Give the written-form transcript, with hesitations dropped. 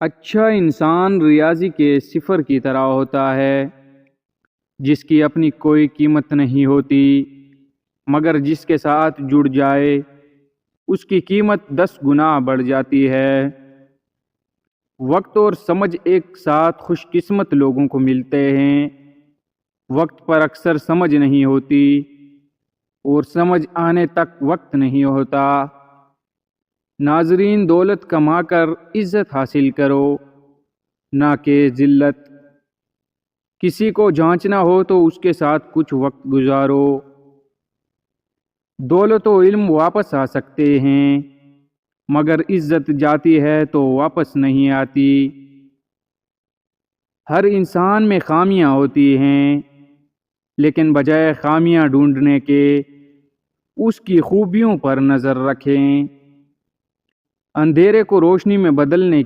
اچھا انسان ریاضی کے صفر کی طرح ہوتا ہے جس کی اپنی کوئی قیمت نہیں ہوتی، مگر جس کے ساتھ جڑ جائے اس کی قیمت 10 گنا بڑھ جاتی ہے۔ وقت اور سمجھ ایک ساتھ خوش قسمت لوگوں کو ملتے ہیں۔ وقت پر اکثر سمجھ نہیں ہوتی اور سمجھ آنے تک وقت نہیں ہوتا۔ ناظرین، دولت کما کر عزت حاصل کرو، نہ کہ ذلت۔ کسی کو جانچنا ہو تو اس کے ساتھ کچھ وقت گزارو۔ دولت و علم واپس آ سکتے ہیں، مگر عزت جاتی ہے تو واپس نہیں آتی۔ ہر انسان میں خامیاں ہوتی ہیں، لیکن بجائے خامیاں ڈھونڈنے کے اس کی خوبیوں پر نظر رکھیں۔ اندھیرے کو روشنی میں بدلنے